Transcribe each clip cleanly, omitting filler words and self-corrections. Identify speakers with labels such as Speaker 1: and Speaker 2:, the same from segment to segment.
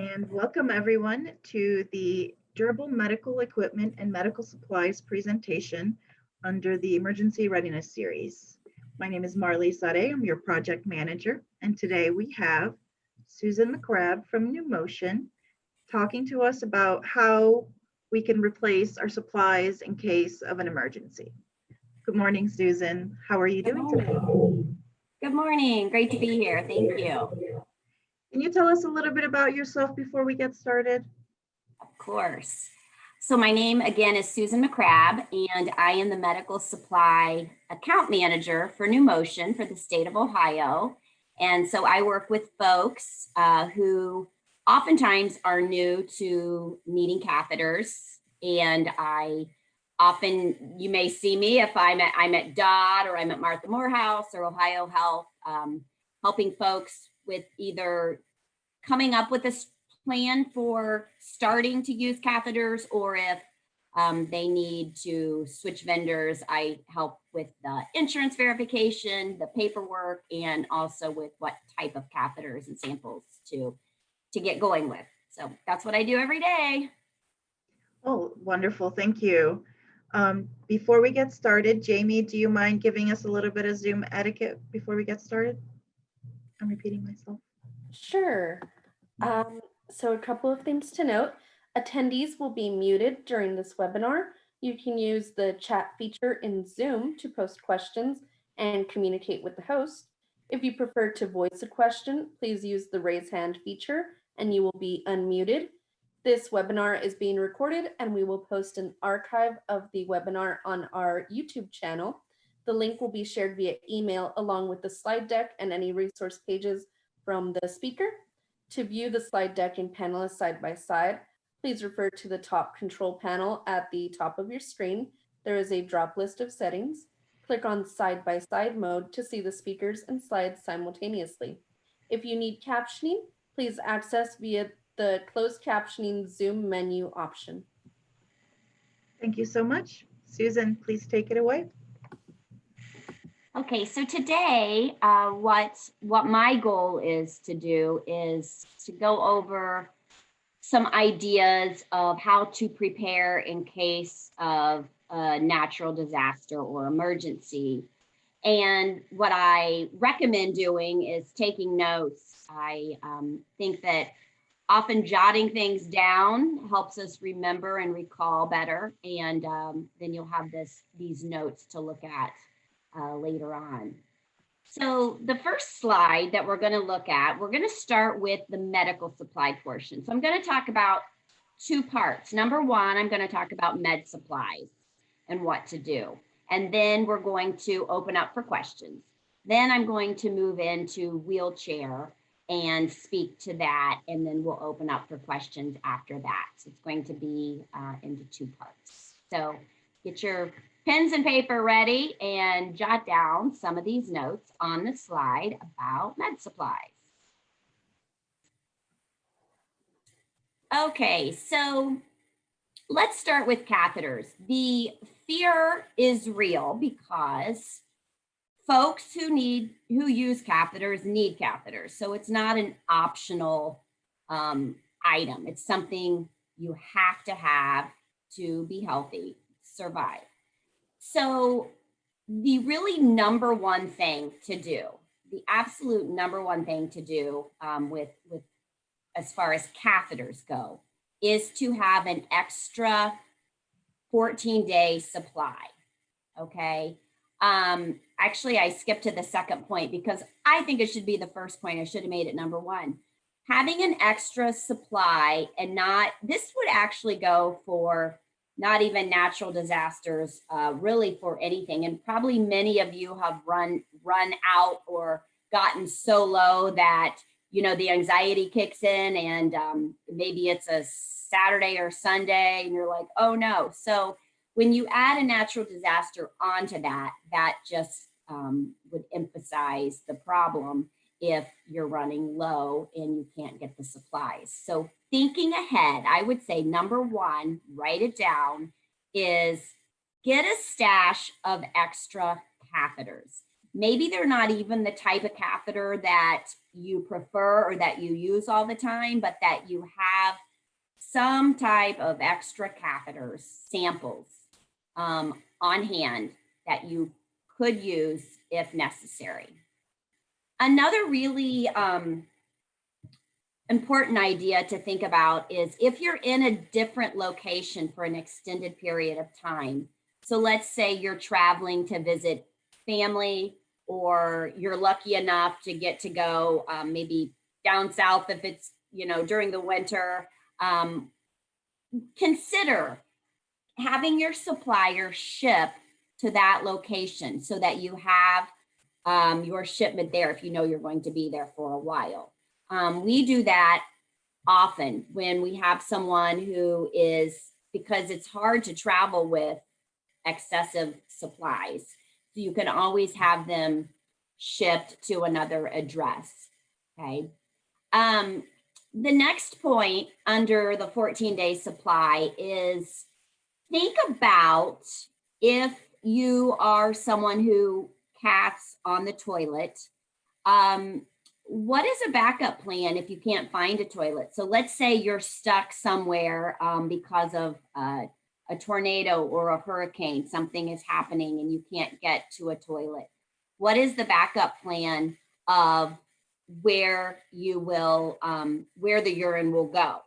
Speaker 1: And welcome everyone to the Durable Medical Equipment and Medical Supplies presentation under the Emergency Readiness series. My name is Marley Sade, I'm your project manager, and today we have Susan McCrabb from New Motion talking to us about how we can replace our supplies in case of an emergency. Good morning, Susan. How are you doing today?
Speaker 2: Good morning. Great to be here. Thank you.
Speaker 1: Can you tell us a little bit about yourself before we get started?
Speaker 2: Of course. So my name again is Susan McCrabb, and I am the medical supply account manager for New Motion for the state of Ohio. And so I work with folks who oftentimes are new to needing catheters. And you may see me if I'm at DOT or I'm at Martha Morehouse or Ohio Health, helping folks with either coming up with a plan for starting to use catheters, or if they need to switch vendors, I help with the insurance verification, the paperwork, and also with what type of catheters and samples to get going with. So that's what I do every day.
Speaker 1: Oh, wonderful. Thank you. Before we get started, Jamie, do you mind giving us a little bit of Zoom etiquette before we get started? I'm repeating myself.
Speaker 3: Sure. So a couple of things to note. Attendees will be muted during this webinar. You can use the chat feature in Zoom to post questions and communicate with the host. If you prefer to voice a question, please use the raise hand feature and you will be unmuted. This webinar is being recorded and we will post an archive of the webinar on our YouTube channel. The link will be shared via email along with the slide deck and any resource pages from the speaker. To view the slide deck and panelists side by side, please refer to the top control panel at the top of your screen. There is a drop list of settings. Click on side by side mode to see the speakers and slides simultaneously. If you need captioning, please access via the closed captioning Zoom menu option.
Speaker 1: Thank you so much. Susan, please take it away.
Speaker 2: Okay, so today, what my goal is to do is to go over some ideas of how to prepare in case of a natural disaster or emergency. And what I recommend doing is taking notes. I think that often jotting things down helps us remember and recall better. And then you'll have these notes to look at later on. So the first slide that we're going to look at, we're going to start with the medical supply portion. So I'm going to talk about two parts. Number one, I'm going to talk about med supplies and what to do. And then we're going to open up for questions. Then I'm going to move into wheelchair and speak to that. And then we'll open up for questions after that. So it's going to be into two parts. So get your pens and paper ready and jot down some of these notes on the slide about med supplies. Okay, so let's start with catheters. The fear is real because folks who use catheters need catheters. So it's not an optional item. It's something you have to be healthy, survive. So the really number one thing to do, the absolute number one thing to do with as far as catheters go, is to have an extra 14-day supply, okay? Actually, I skipped to the second point because I think it should be the first point. I should have made it number one. Having an extra supply and this would actually go for not even natural disasters, really for anything. And probably many of you have run out or gotten so low that, you know, the anxiety kicks in and maybe it's a Saturday or Sunday and you're like, oh no. So when you add a natural disaster onto that, that just would emphasize the problem if you're running low and you can't get the supplies. So thinking ahead, I would say number one, write it down, is get a stash of extra catheters. Maybe they're not even the type of catheter that you prefer or that you use all the time, but that you have some type of extra catheters, samples on hand that you could use if necessary. Another really important idea to think about is if you're in a different location for an extended period of time. So let's say you're traveling to visit family, or you're lucky enough to get to go maybe down south if it's, during the winter. Consider having your supplier ship to that location so that you have your shipment there if you know you're going to be there for a while. We do that often when we have someone who is, because it's hard to travel with excessive supplies. So you can always have them shipped to another address, okay? The next point under the 14-day supply is think about if you are someone who cats on the toilet, what is a backup plan if you can't find a toilet? So let's say you're stuck somewhere because of a tornado or a hurricane, something is happening and you can't get to a toilet. What is the backup plan of where you will, where the urine will go?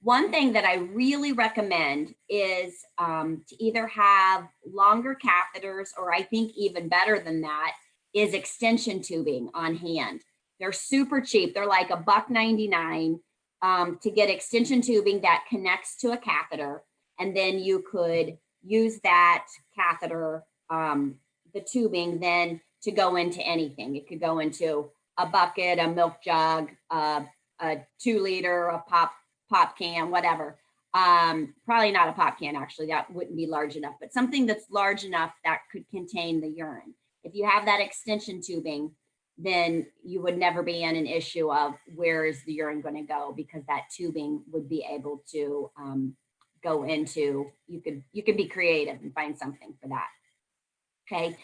Speaker 2: One thing that I really recommend is to either have longer catheters, or I think even better than that is extension tubing on hand. They're super cheap. They're like $1.99 to get extension tubing that connects to a catheter. And then you could use that catheter, the tubing, then to go into anything. It could go into a bucket, a milk jug, a 2-liter, a pop can, whatever. Probably not a pop can, actually. That wouldn't be large enough, but something that's large enough that could contain the urine. If you have that extension tubing, then you would never be in an issue of where is the urine going to go, because that tubing would be able to go into, you could be creative and find something for that. Okay.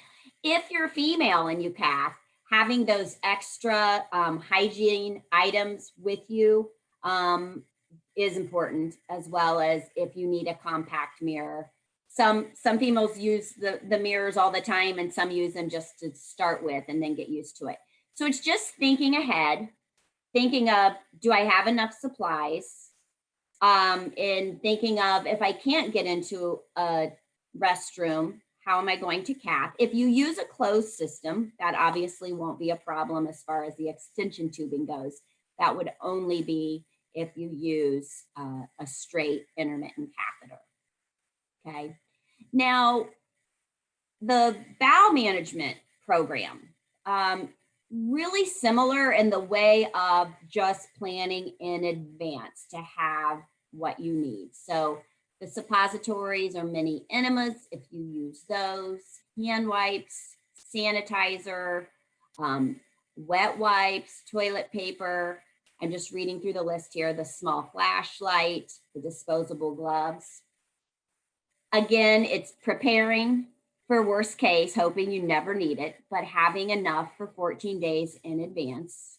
Speaker 2: If you're female and you cath, having those extra hygiene items with you is important, as well as if you need a compact mirror. Some females use the mirrors all the time, and some use them just to start with and then get used to it. So it's just thinking ahead, thinking of, do I have enough supplies? And thinking of, if I can't get into a restroom, how am I going to cath? If you use a closed system, that obviously won't be a problem as far as the extension tubing goes. That would only be if you use a straight intermittent catheter. Okay. Now, the bowel management program, really similar in the way of just planning in advance to have what you need. So the suppositories or mini enemas, if you use those, hand wipes, sanitizer, wet wipes, toilet paper. I'm just reading through the list here, the small flashlight, the disposable gloves. Again, it's preparing for worst case, hoping you never need it, but having enough for 14 days in advance.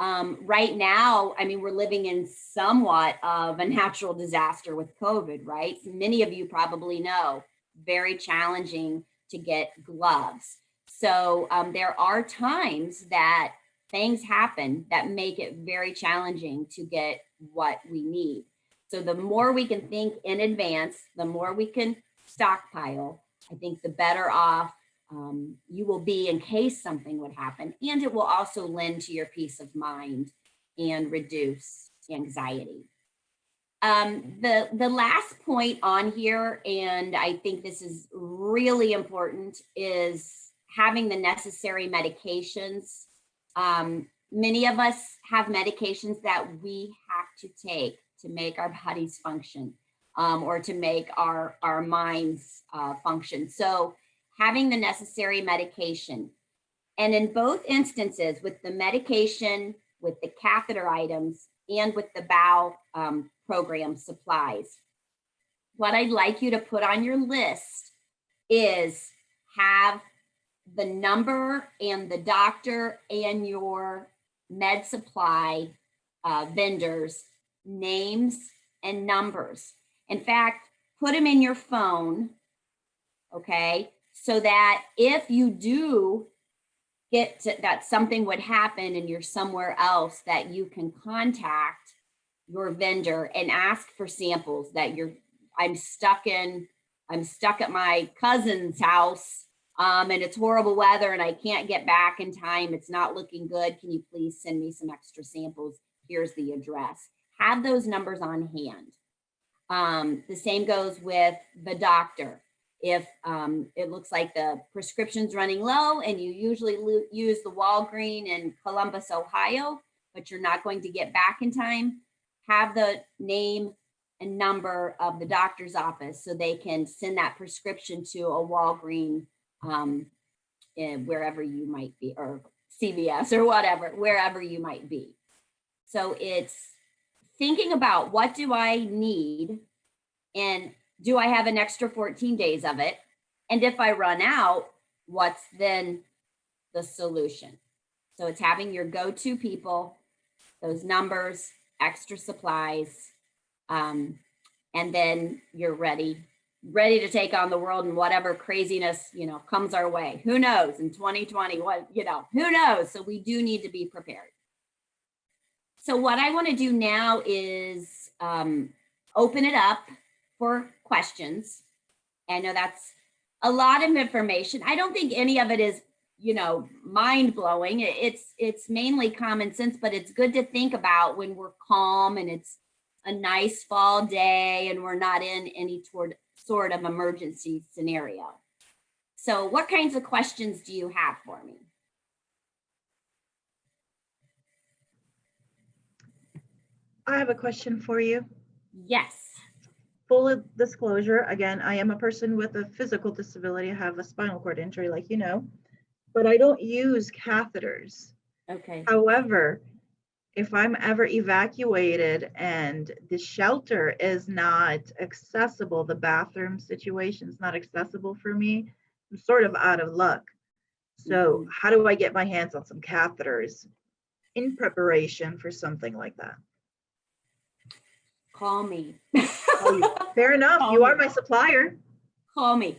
Speaker 2: Right now, I mean, we're living in somewhat of a natural disaster with COVID, right? Many of you probably know, very challenging to get gloves. So there are times that things happen that make it very challenging to get what we need. So the more we can think in advance, the more we can stockpile, I think the better off you will be in case something would happen. And it will also lend to your peace of mind and reduce anxiety. The last point on here, and I think this is really important, is having the necessary medications. Many of us have medications that we have to take to make our bodies function, or to make our minds function. So having the necessary medication. And in both instances, with the medication, with the catheter items, and with the bowel program supplies, what I'd like you to put on your list is have the number and the doctor and your med supply vendors' names and numbers. In fact, put them in your phone, okay? So that if you do get to, that something would happen and you're somewhere else, that you can contact your vendor and ask for samples that I'm stuck at my cousin's house and it's horrible weather and I can't get back in time. It's not looking good. Can you please send me some extra samples? Here's the address. Have those numbers on hand. The same goes with the doctor. If it looks like the prescription's running low and you usually use the Walgreens in Columbus, Ohio, but you're not going to get back in time, have the name and number of the doctor's office so they can send that prescription to a Walgreens wherever you might be, or CVS or whatever, wherever you might be. So it's thinking about, what do I need, and do I have an extra 14 days of it? And if I run out, what's then the solution? So it's having your go-to people, those numbers, extra supplies, and then you're ready to take on the world and whatever craziness, comes our way. Who knows in 2020, who knows? So we do need to be prepared. So what I want to do now is open it up for questions. I know that's a lot of information. I don't think any of it is, mind blowing. It's mainly common sense, but it's good to think about when we're calm and it's a nice fall day and we're not in any sort of emergency scenario. So what kinds of questions do you have for me?
Speaker 1: I have a question for you.
Speaker 2: Yes.
Speaker 1: Full disclosure, again, I am a person with a physical disability. I have a spinal cord injury, like you know, but I don't use catheters.
Speaker 2: Okay.
Speaker 1: However, if I'm ever evacuated and the shelter is not accessible, the bathroom situation is not accessible for me, I'm sort of out of luck. So how do I get my hands on some catheters in preparation for something like that?
Speaker 2: Call me.
Speaker 1: Fair enough.
Speaker 2: Call
Speaker 1: You
Speaker 2: me.
Speaker 1: are my supplier.
Speaker 2: Call me.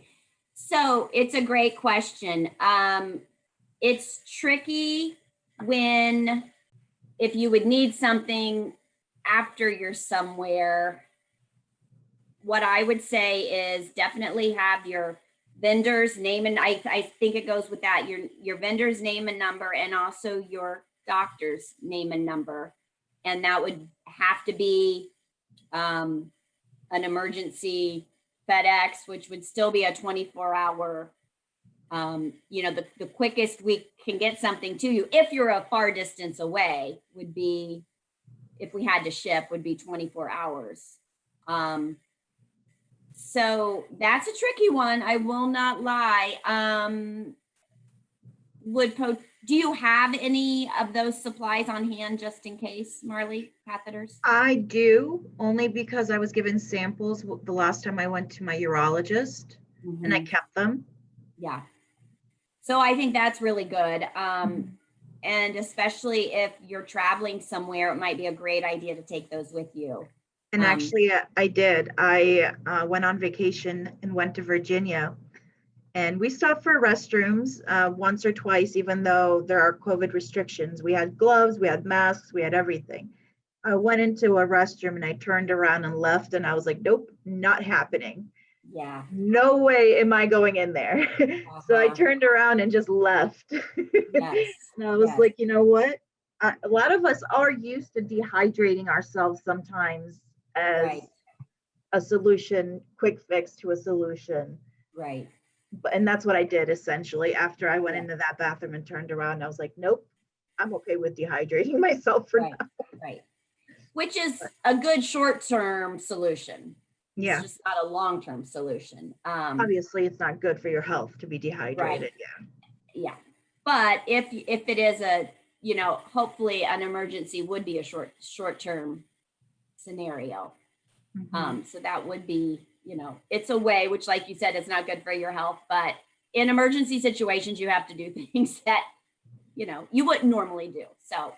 Speaker 2: So it's a great question. It's tricky if you would need something after you're somewhere. What I would say is definitely have your vendor's name, and I think it goes with that, your vendor's name and number, and also your doctor's name and number. And that would have to be an emergency FedEx, which would still be a 24-hour, the quickest we can get something to you if you're a far distance away would be, if we had to ship, would be 24 hours. So that's a tricky one. I will not lie. Do you have any of those supplies on hand just in case, Marley? Catheters?
Speaker 1: I do, only because I was given samples the last time I went to my urologist and I kept them.
Speaker 2: Yeah. So I think that's really good. And especially if you're traveling somewhere, it might be a great idea to take those with you.
Speaker 1: And actually, I did. I went on vacation and went to Virginia. And we stopped for restrooms once or twice, even though there are COVID restrictions. We had gloves, we had masks, we had everything. I went into a restroom and I turned around and left, and I was like, nope, not happening.
Speaker 2: Yeah.
Speaker 1: No way am I going in there. So I turned around and just left.
Speaker 2: Yes.
Speaker 1: And I was like, you know what? A lot of us are used to dehydrating ourselves sometimes as a solution, quick fix to a solution.
Speaker 2: Right.
Speaker 1: And that's what I did essentially. After I went into that bathroom and turned around, I was like, nope, I'm okay with dehydrating myself for now.
Speaker 2: Right. Which is a good short-term solution.
Speaker 1: Yeah.
Speaker 2: It's just not a long-term solution.
Speaker 1: Obviously, it's not good for your health to be dehydrated.
Speaker 2: Right. Yeah. But if it is hopefully an emergency would be a short-term scenario. So that would be, it's a way, which like you said, it's not good for your health, but in emergency situations, you have to do things that, you wouldn't normally do. So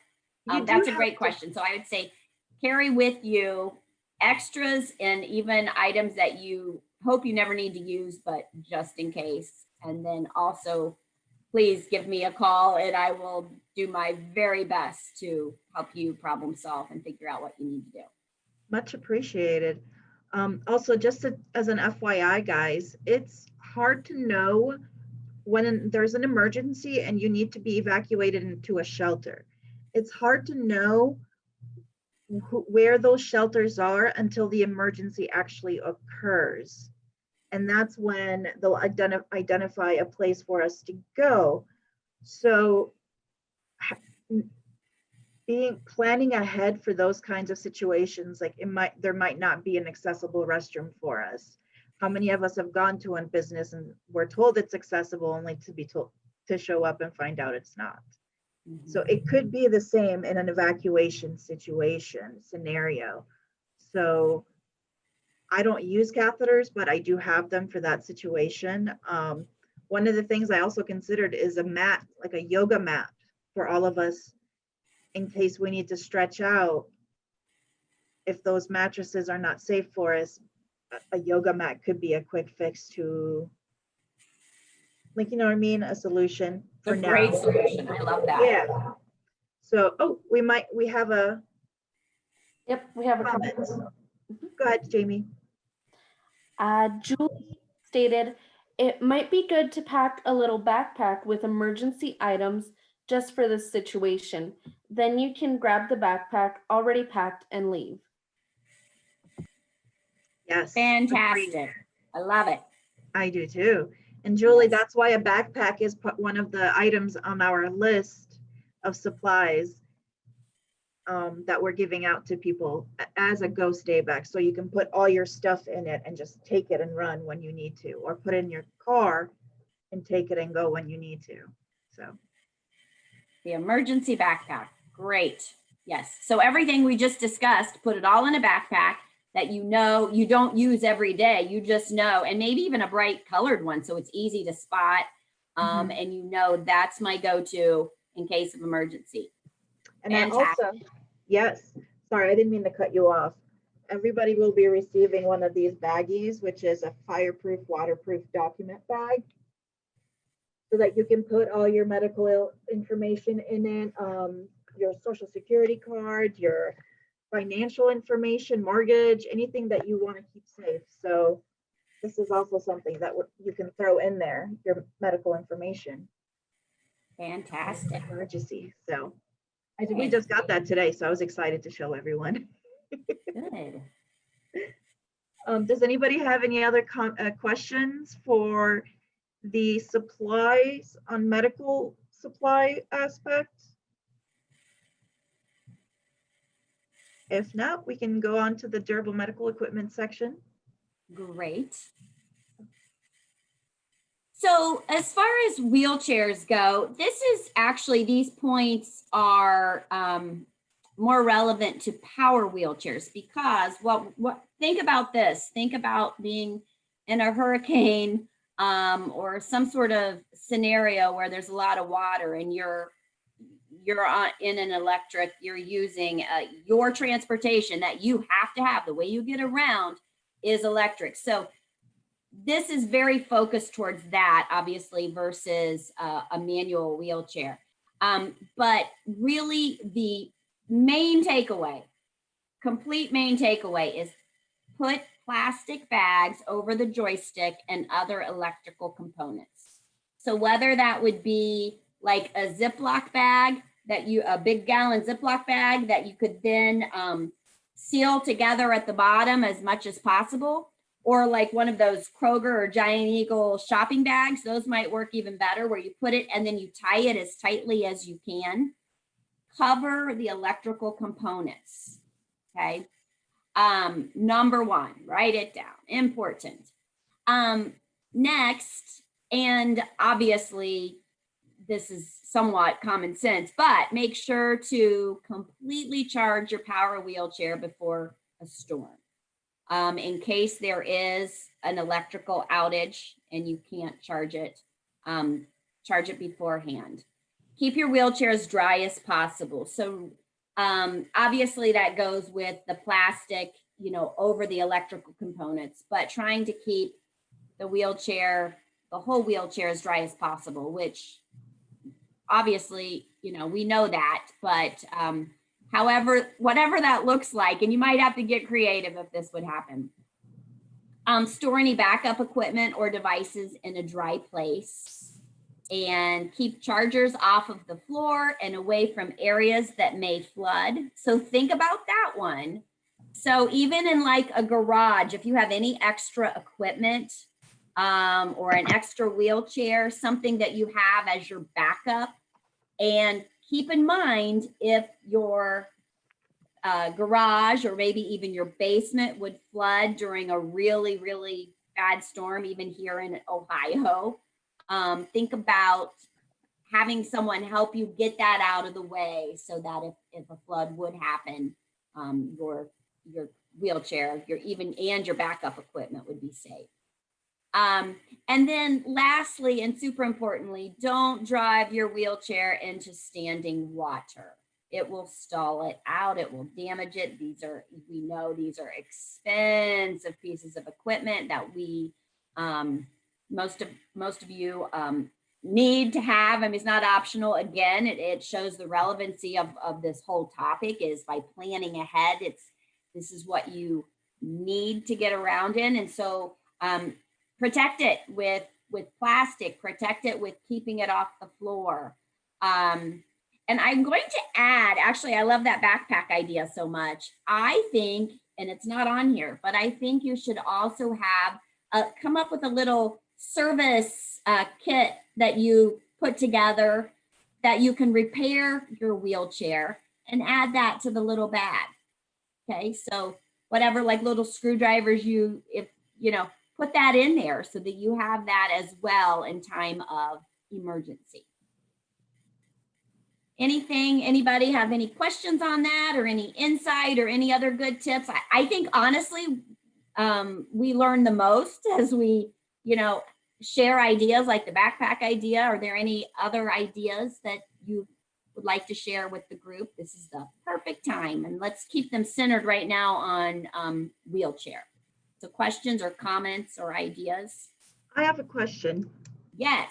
Speaker 1: You do
Speaker 2: that's a
Speaker 1: have
Speaker 2: great
Speaker 1: to-
Speaker 2: question. So I would say carry with you extras and even items that you hope you never need to use, but just in case. And then also, please give me a call and I will do my very best to help you problem solve and figure out what you need to do.
Speaker 1: Much appreciated. Also, as an FYI, guys, it's hard to know when there's an emergency and you need to be evacuated into a shelter. It's hard to know where those shelters are until the emergency actually occurs. And that's when they'll identify a place for us to go. So planning ahead for those kinds of situations, like there might not be an accessible restroom for us. How many of us have gone to one business and we're told it's accessible only to be told to show up and find out it's not? So it could be the same in an evacuation scenario. So I don't use catheters, but I do have them for that situation. One of the things I also considered is a mat, like a yoga mat for all of us in case we need to stretch out. If those mattresses are not safe for us, a yoga mat could be a quick fix to, like, you know what I mean? A solution for
Speaker 2: It's a
Speaker 1: now.
Speaker 2: great solution. I love that.
Speaker 1: Yeah. So, we have a
Speaker 3: Yep, we have a
Speaker 1: comment.
Speaker 3: comment.
Speaker 1: Go ahead, Jamie.
Speaker 3: Julie stated, it might be good to pack a little backpack with emergency items just for this situation. Then you can grab the backpack already packed and leave.
Speaker 1: Yes.
Speaker 2: Fantastic.
Speaker 1: Agreed.
Speaker 2: I love it.
Speaker 1: I do too. And Julie,
Speaker 2: Yes.
Speaker 1: that's why a backpack is one of the items on our list of supplies that we're giving out to people as a go stay back. So you can put all your stuff in it and just take it and run when you need to, or put it in your car and take it and go when you need to. So
Speaker 2: The emergency backpack. Great. Yes. So everything we just discussed, put it all in a backpack that you don't use every day. You just know, and maybe even a bright colored one so it's easy to spot. And that's my go-to in case of emergency.
Speaker 1: And I also, yes, sorry, I didn't mean to cut you off. Everybody will be receiving one of these baggies, which is a fireproof, waterproof document bag, so that you can put all your medical information in it, your social security card, your financial information, mortgage, anything that you want to keep safe. So this is also something that you can throw in there, your medical information.
Speaker 2: Fantastic.
Speaker 1: Emergency. So we just got that today, so I was excited to show everyone.
Speaker 2: Good.
Speaker 1: Does anybody have any other questions for the supplies on medical supply aspects? If not, we can go on to the durable medical equipment section.
Speaker 2: Great. So as far as wheelchairs go, these points are more relevant to power wheelchairs because think about this. Think about being in a hurricane or some sort of scenario where there's a lot of water and you're in an electric, you're using your transportation that you have to have. The way you get around is electric. So this is very focused towards that, obviously, versus a manual wheelchair. But really the complete main takeaway is put plastic bags over the joystick and other electrical components. So whether that would be like a Ziploc bag a big gallon Ziploc bag that you could then seal together at the bottom as much as possible, or like one of those Kroger or Giant Eagle shopping bags, those might work even better, where you put it and then you tie it as tightly as you can. Cover the electrical components, okay? Number one, write it down, important. Next, and obviously this is somewhat common sense, but make sure to completely charge your power wheelchair before a storm. In case there is an electrical outage and you can't charge it charge it beforehand. Keep your wheelchair as dry as possible. So obviously that goes with the plastic, you know, over the electrical components, but trying to keep the wheelchair, the whole wheelchair as dry as possible, which obviously, you know, we know that, but however, whatever that looks like, and you might have to get creative if this would happen. Store any backup equipment or devices in a dry place, and keep chargers off of the floor and away from areas that may flood. So think about that one. So even in like a garage, if you have any extra equipment or an extra wheelchair, something that you have as your backup, and keep in mind if your garage or maybe even your basement would flood during a really, really bad storm, even here in Ohio. Think about having someone help you get that out of the way so that if a flood would happen, your wheelchair, and your backup equipment would be safe. And then lastly, and super importantly, don't drive your wheelchair into standing water. It will stall it out. It will damage it. We know these are expensive pieces of equipment that we, most of you need to have. I mean, it's not optional. Again, it shows the relevancy of this whole topic is by planning ahead. This is what you need to get around in. And so protect it with plastic, protect it with keeping it off the floor. And I'm going to add, actually, I love that backpack idea so much. I think, and it's not on here, but I think you should also have, come up with a little service kit that you put together that you can repair your wheelchair and add that to the little bag. Okay, so whatever, like little screwdrivers, put that in there so that you have that as well in time of emergency. Anybody have any questions on that or any insight or any other good tips? I think honestly, we learn the most as we, share ideas like the backpack idea. Are there any other ideas that you would like to share with the group? This is the perfect time, and let's keep them centered right now on wheelchair. So questions or comments or ideas?
Speaker 1: I have a question.
Speaker 2: Yes.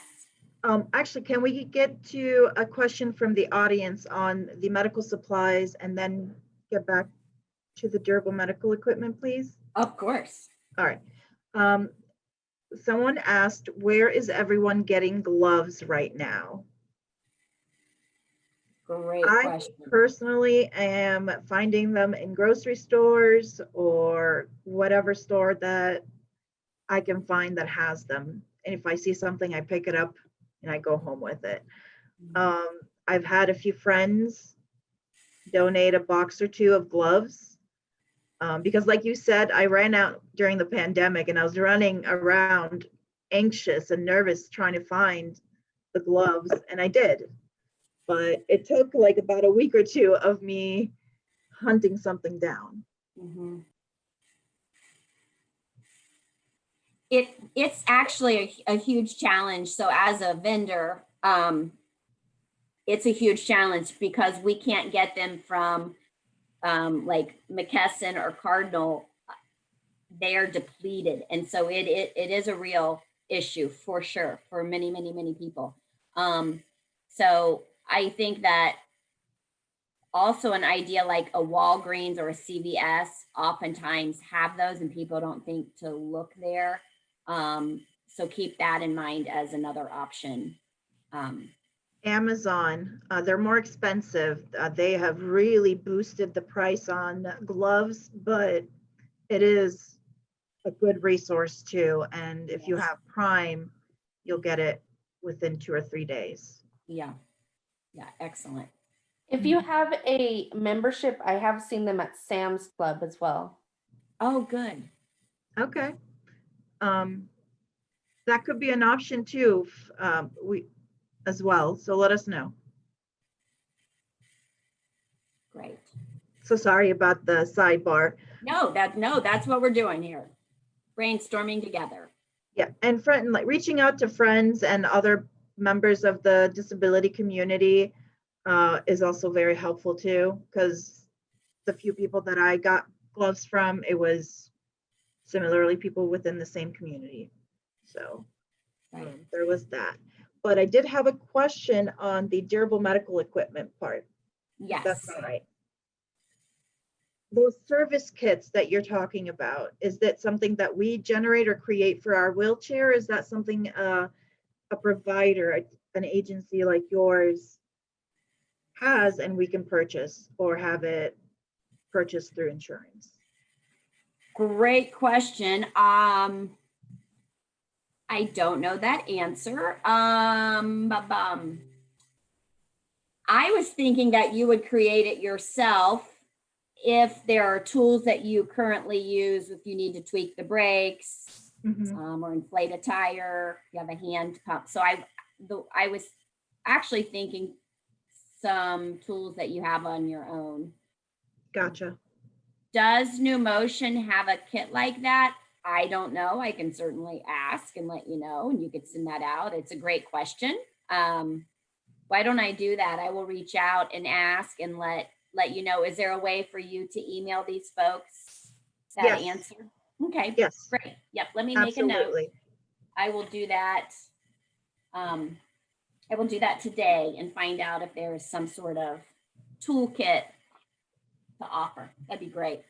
Speaker 1: Actually, can we get to a question from the audience on the medical supplies and then get back to the durable medical equipment, please?
Speaker 2: Of course.
Speaker 1: All right. Someone asked, where is everyone getting gloves right now?
Speaker 2: Great question.
Speaker 1: I personally am finding them in grocery stores or whatever store that I can find that has them. And if I see something, I pick it up and I go home with it. I've had a few friends donate a box or two of gloves because like you said, I ran out during the pandemic and I was running around anxious and nervous trying to find the gloves, and I did. But it took like about a week or two of me hunting something down.
Speaker 2: Mm-hmm. It's actually a huge challenge. So as a vendor, it's a huge challenge because we can't get them from like McKesson or Cardinal. They are depleted. And so it is a real issue for sure for many, many, many people. So I think that also an idea like a Walgreens or a CVS oftentimes have those and people don't think to look there. So keep that in mind as another option.
Speaker 1: Amazon, they're more expensive. They have really boosted the price on gloves, but it is a good resource too. And if you have Prime, you'll get it within 2 or 3 days.
Speaker 2: Yeah, excellent.
Speaker 3: If you have a membership, I have seen them at Sam's Club as well.
Speaker 2: Oh, good.
Speaker 1: Okay. That could be an option too, as well. So let us know.
Speaker 2: Great.
Speaker 1: So sorry about the sidebar.
Speaker 2: No, that's what we're doing here. Brainstorming together.
Speaker 1: Yeah, and friend, like reaching out to friends and other members of the disability community is also very helpful too, because the few people that I got gloves from, it was similarly people within the same community. So
Speaker 2: Right.
Speaker 1: there was that. But I did have a question on the durable medical equipment part. If
Speaker 2: Yes.
Speaker 1: that's all right. Those service kits that you're talking about, is that something that we generate or create for our wheelchair? Is that something a provider, an agency like yours has and we can purchase or have it purchased through insurance?
Speaker 2: Great question. I don't know that answer. I was thinking that you would create it yourself if there are tools that you currently use, if you need to tweak the brakes or inflate a tire, you have a hand pump. So I was actually thinking some tools that you have on your own.
Speaker 1: Gotcha.
Speaker 2: Does New Motion have a kit like that? I don't know. I can certainly ask and let you know, and you could send that out. It's a great question. Why don't I do that? I will reach out and ask and let you know. Is there a way for you to email these folks that
Speaker 1: Yes.
Speaker 2: answer? Okay,
Speaker 1: Yes,
Speaker 2: great. Yep, let me make a note.
Speaker 1: absolutely.
Speaker 2: I will do that. I will do that today and find out if there is some sort of toolkit to offer. That'd be great.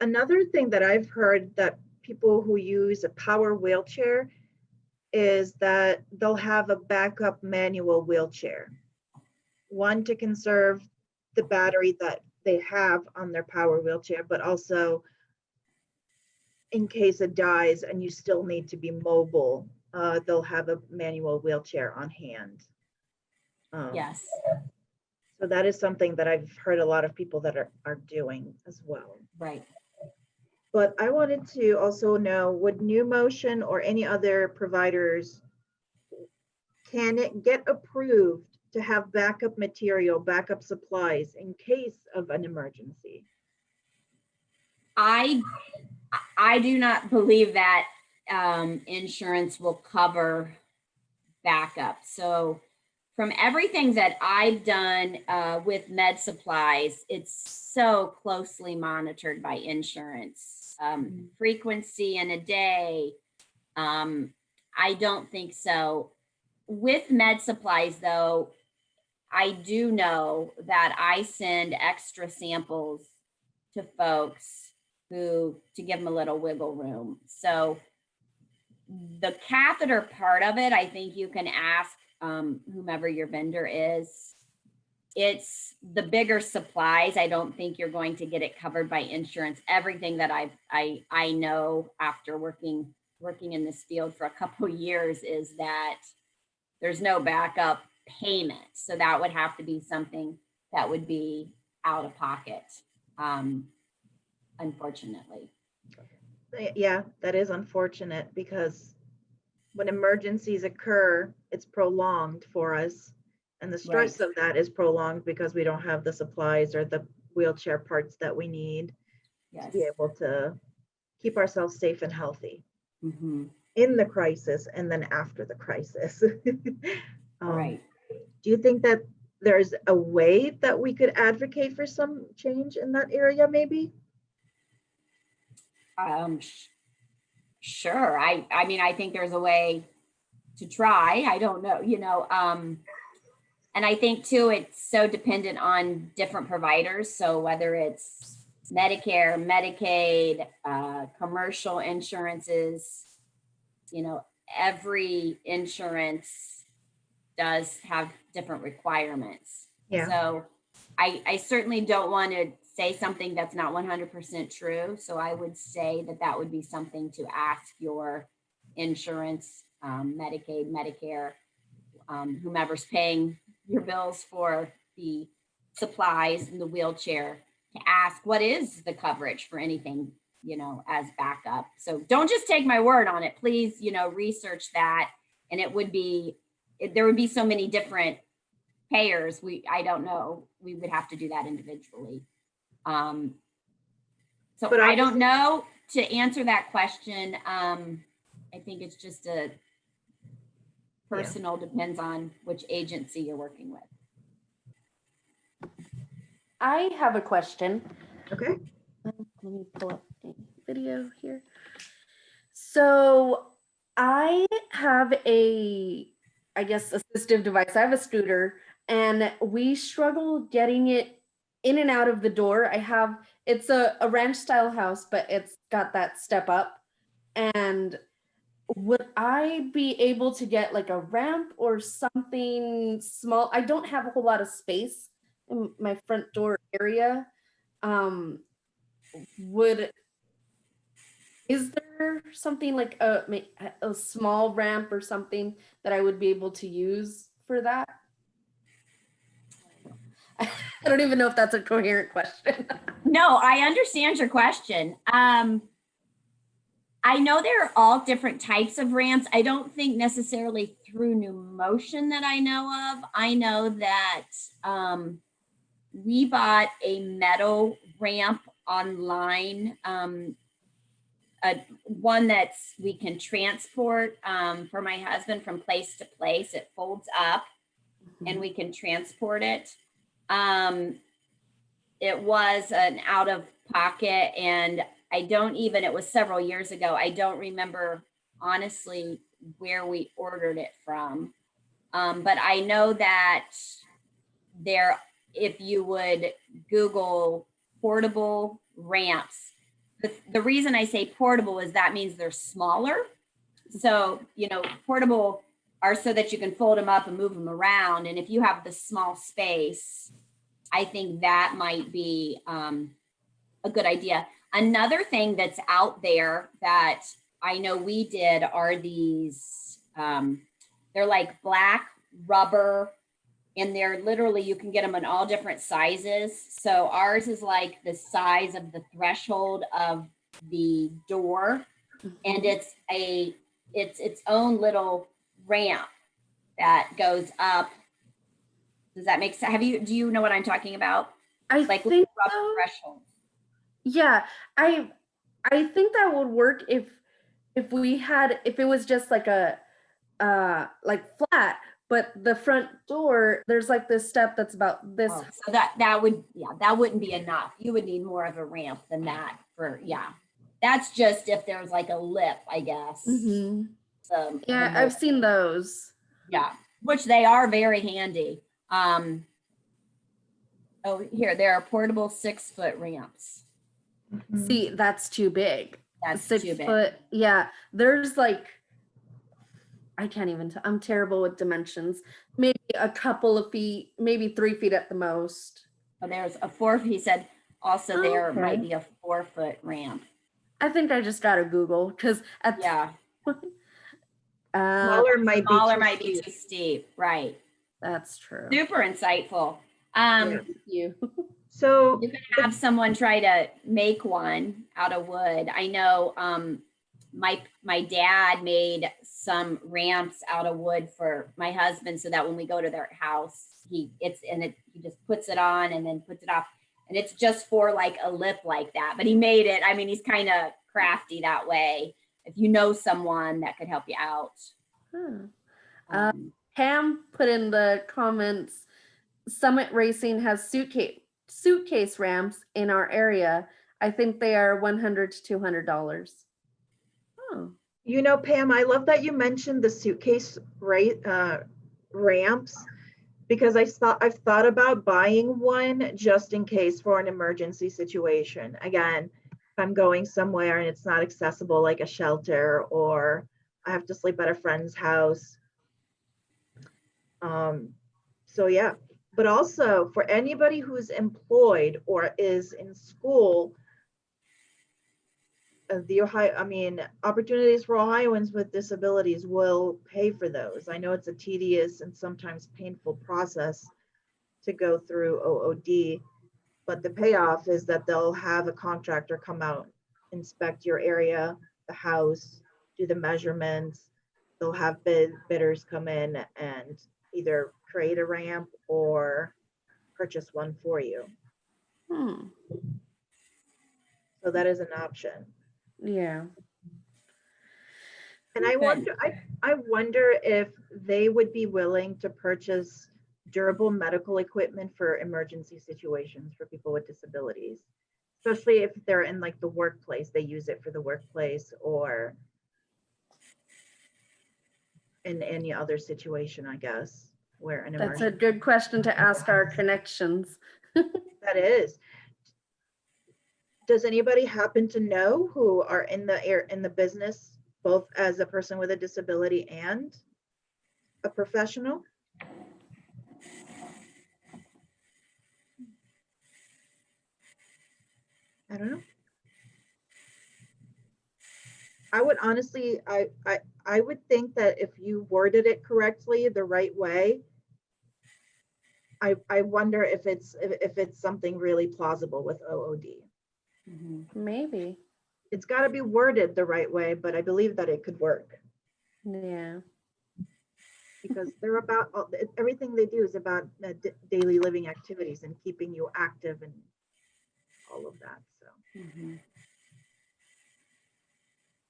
Speaker 1: Another thing that I've heard that people who use a power wheelchair is that they'll have a backup manual wheelchair. One, to conserve the battery that they have on their power wheelchair, but also in case it dies and you still need to be mobile, they'll have a manual wheelchair on hand.
Speaker 2: Yes.
Speaker 1: So that is something that I've heard a lot of people that are doing as well.
Speaker 2: Right.
Speaker 1: But I wanted to also know, would New Motion or any other providers, can it get approved to have backup material, backup supplies in case of an emergency?
Speaker 2: I do not believe that insurance will cover backup. So from everything that I've done with med supplies, it's so closely monitored by insurance. Frequency in a day, I don't think so. With med supplies, though, I do know that I send extra samples to folks to give them a little wiggle room. So the catheter part of it, I think you can ask whomever your vendor is. It's the bigger supplies. I don't think you're going to get it covered by insurance. Everything that I know after working in this field for a couple of years is that there's no backup payment. So that would have to be something that would be out of pocket, unfortunately.
Speaker 1: Yeah, that is unfortunate because when emergencies occur, it's prolonged for us. And the stress
Speaker 2: Right.
Speaker 1: of that is prolonged because we don't have the supplies or the wheelchair parts that we need to be able to keep ourselves safe and healthy in the crisis and then after the crisis.
Speaker 2: Right.
Speaker 1: Do you think that there's a way that we could advocate for some change in that area maybe?
Speaker 2: Sure. I mean, I think there's a way to try. I don't know, and I think too, it's so dependent on different providers. So whether it's Medicare, Medicaid, commercial insurances, every insurance does have different requirements.
Speaker 1: Yeah.
Speaker 2: So I certainly don't want to say something that's not 100% true. So I would say that would be something to ask your insurance, Medicaid, Medicare, whomever's paying your bills for the supplies and the wheelchair, to ask what is the coverage for anything, as backup. So don't just take my word on it. Please, research that. And there would be so many different payers. I don't know. We would have to do that individually. So
Speaker 1: But
Speaker 2: I don't know. to answer that question, I think it's just a personal, depends on which agency you're working with.
Speaker 3: I have a question.
Speaker 1: Okay.
Speaker 3: Let me pull up the video here. So I have I guess, assistive device. I have a scooter, and we struggle getting it in and out of the door. It's a ranch style house, but it's got that step up. And would I be able to get like a ramp or something small? I don't have a whole lot of space in my front door area. Is there something like a small ramp or something that I would be able to use for that? I don't even know if that's a coherent question.
Speaker 2: No, I understand your question. I know there are all different types of ramps. I don't think necessarily through New Motion that I know of. I know that we bought a metal ramp online, one that's we can transport for my husband from place to place. It folds up and we can transport it. It was an out of pocket, and it was several years ago. I don't remember honestly where we ordered it from. But I know that if you would Google portable ramps, the reason I say portable is that means they're smaller. So, portable are so that you can fold them up and move them around. And if you have the small space, I think that might be a good idea. Another thing that's out there that I know we did are these, they're like black rubber, and they're literally, you can get them in all different sizes. So ours is like the size of the threshold of the door, and it's its own little ramp that goes up. Does that make sense? Do you know what I'm talking about?
Speaker 3: I
Speaker 2: Like
Speaker 3: think
Speaker 2: rubber
Speaker 3: so.
Speaker 2: threshold.
Speaker 3: Yeah, I think that would work if it was just like a like flat, but the front door, there's like this step that's about this.
Speaker 2: Oh, so that wouldn't be enough. You would need more of a ramp than that that's just if there's like a lip, I guess.
Speaker 3: Mm-hmm.
Speaker 2: So
Speaker 3: Yeah, I've seen those.
Speaker 2: Yeah, which they are very handy. Here, there are portable 6-foot ramps.
Speaker 1: Mhm.
Speaker 3: See, that's too big.
Speaker 2: That's
Speaker 3: 6
Speaker 2: too big.
Speaker 3: foot. Yeah, there's like, I can't even tell. I'm terrible with dimensions. Maybe a couple of feet, maybe 3 feet at the most.
Speaker 2: Oh, there's a 4. He said also there
Speaker 3: Okay.
Speaker 2: might be a 4-foot ramp.
Speaker 3: I think I just gotta Google because
Speaker 1: Smaller might be
Speaker 2: too steep. Right.
Speaker 3: That's true.
Speaker 2: Super insightful.
Speaker 3: Thank you.
Speaker 1: So
Speaker 2: you can have someone try to make one out of wood. I know my dad made some ramps out of wood for my husband so that when we go to their house, he just puts it on and then puts it off. And it's just for like a lip like that. But he made it. I mean, he's kind of crafty that way. If you know someone that could help you out.
Speaker 3: Pam put in the comments, Summit Racing has suitcase ramps in our area. I think they are $100 to $200. Oh.
Speaker 1: Pam, I love that you mentioned the suitcase ramps, because I've thought about buying one just in case for an emergency situation. Again, if I'm going somewhere and it's not accessible, like a shelter, or I have to sleep at a friend's house. So yeah, but also for anybody who's employed or is in school, Opportunities for Ohioans with Disabilities will pay for those. I know it's a tedious and sometimes painful process to go through OOD, but the payoff is that they'll have a contractor come out, inspect your area, the house, do the measurements. They'll have bidders come in and either create a ramp or purchase one for you. So that is an option.
Speaker 3: Yeah.
Speaker 1: And I
Speaker 2: Good.
Speaker 1: wonder, I wonder if they would be willing to purchase durable medical equipment for emergency situations for people with disabilities, especially if they're in like the workplace, they use it for the workplace or in any other situation, I guess, where an
Speaker 3: That's a
Speaker 1: emergency.
Speaker 3: good question to ask our connections.
Speaker 1: That is. Does anybody happen to know who are in the business, both as a person with a disability and a professional? I don't know. I would honestly, I would think that if you worded it correctly, the right way, I wonder if it's something really plausible with OOD.
Speaker 2: Mhm.
Speaker 3: Maybe.
Speaker 1: It's got to be worded the right way, but I believe that it could work
Speaker 3: Yeah.
Speaker 1: because they're about everything they do is about daily living activities and keeping you active and all of that. So
Speaker 2: Mhm.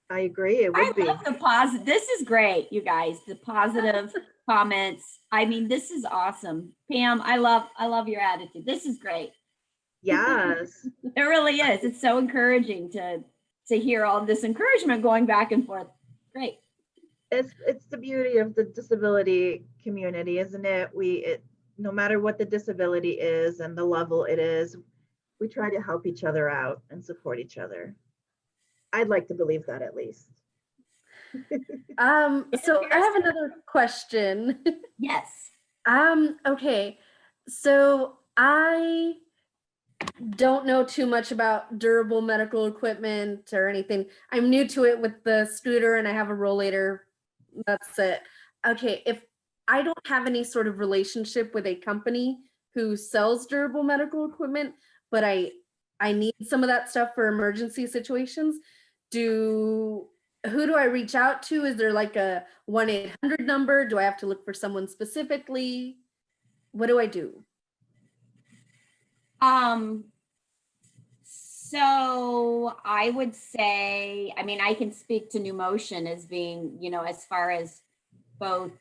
Speaker 1: I agree. It
Speaker 2: I
Speaker 1: would be.
Speaker 2: love the positive. This is great, you guys. The positive comments. I mean, this is awesome. Pam, I love your attitude. This is great.
Speaker 1: Yes.
Speaker 2: It really is. It's so encouraging to hear all this encouragement going back and forth. Great.
Speaker 1: It's the beauty of the disability community, isn't it? No matter what the disability is and the level it is, we try to help each other out and support each other. I'd like to believe that at least.
Speaker 3: So I have another question.
Speaker 2: Yes.
Speaker 3: Okay. So I don't know too much about durable medical equipment or anything. I'm new to it with the scooter and I have a rollator. That's it. Okay, if I don't have any sort of relationship with a company who sells durable medical equipment, but I need some of that stuff for emergency situations, who do I reach out to? Is there like a 1-800 number? Do I have to look for someone specifically? What do I do?
Speaker 2: So I would say, I mean, I can speak to New Motion as being, as far as both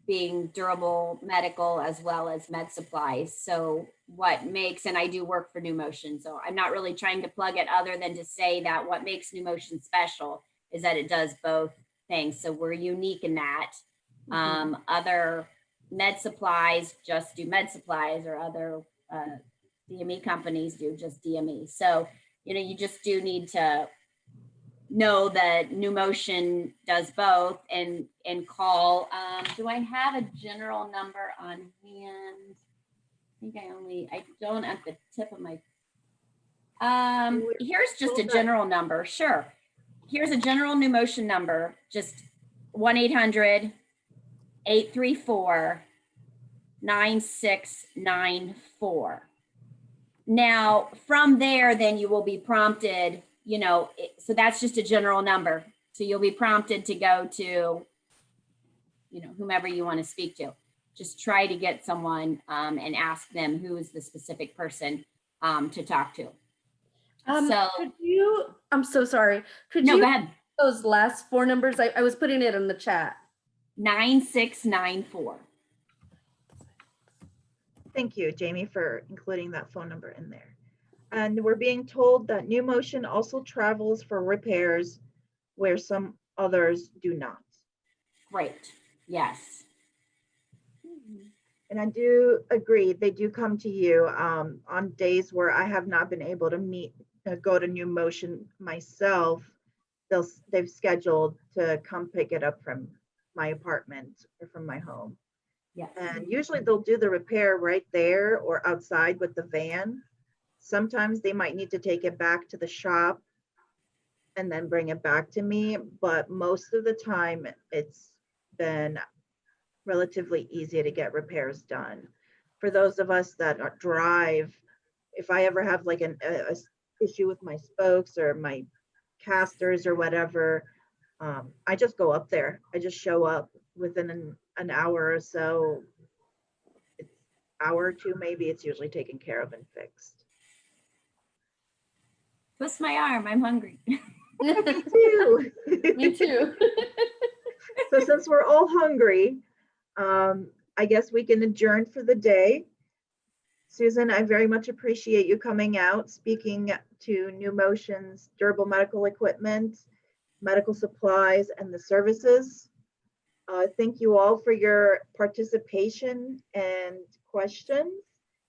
Speaker 2: being durable medical as well as med supplies. So what makes, and I do work for New Motion, so I'm not really trying to plug it other than to say that what makes New Motion special is that it does both things. So we're unique in that. Other med supplies just do med supplies, or other DME companies do just DME. So, you just do need to know that New Motion does both and call. Do I have a general number on hand? I don't at the tip of my, here's just a general number. Sure. Here's a general New Motion number, just 1-800-834-9694. Now, from there, then you will be prompted, so that's just a general number. So you'll be prompted to go to, whomever you want to speak to. Just try to get someone and ask them who is the specific person to talk to.
Speaker 3: Could you, I'm so sorry. Could
Speaker 2: go
Speaker 3: you
Speaker 2: ahead.
Speaker 3: Those last four numbers? I was putting it in the chat.
Speaker 2: 9694.
Speaker 1: Thank you, Jamie, for including that phone number in there. And we're being told that New Motion also travels for repairs where some others do not.
Speaker 2: Great. Yes.
Speaker 1: And I do agree, they do come to you on days where I have not been able to go to New Motion myself. They've scheduled to come pick it up from my apartment or from my home.
Speaker 2: Yes.
Speaker 1: And usually they'll do the repair right there or outside with the van. Sometimes they might need to take it back to the shop and then bring it back to me. But most of the time it's been relatively easy to get repairs done. For those of us that drive, if I ever have like an issue with my spokes or my casters or whatever, I just go up there. I just show up within an hour or so. It's hour or two, maybe, it's usually taken care of and fixed.
Speaker 2: Twist my arm. I'm hungry.
Speaker 1: Me too.
Speaker 3: Me too.
Speaker 1: So since we're all hungry, I guess we can adjourn for the day. Susan, I very much appreciate you coming out, speaking to New Motion's durable medical equipment, medical supplies, and the services. Thank you all for your participation and questions.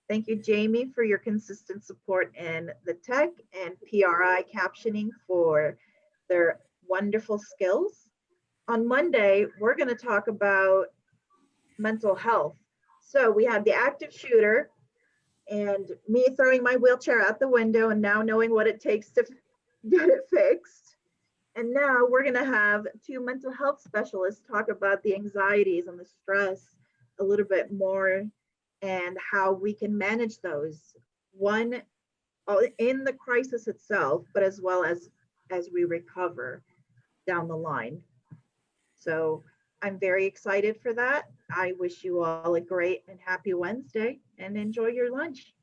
Speaker 1: Thank you, Jamie, for your consistent support in the tech, and PRI captioning for their wonderful skills. On Monday, we're going to talk about mental health. So we had the active shooter and me throwing my wheelchair out the window and now knowing what it takes to get it fixed. And now we're going to have two mental health specialists talk about the anxieties and the stress a little bit more and how we can manage those. One in the crisis itself, but as well as we recover down the line. So I'm very excited for that. I wish you all a great and happy Wednesday and enjoy your lunch.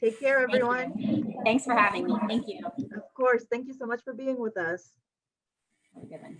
Speaker 1: Take care, everyone.
Speaker 2: Thanks for having me. Thank you.
Speaker 1: Of course. Thank you so much for being with us.
Speaker 2: Have a good one.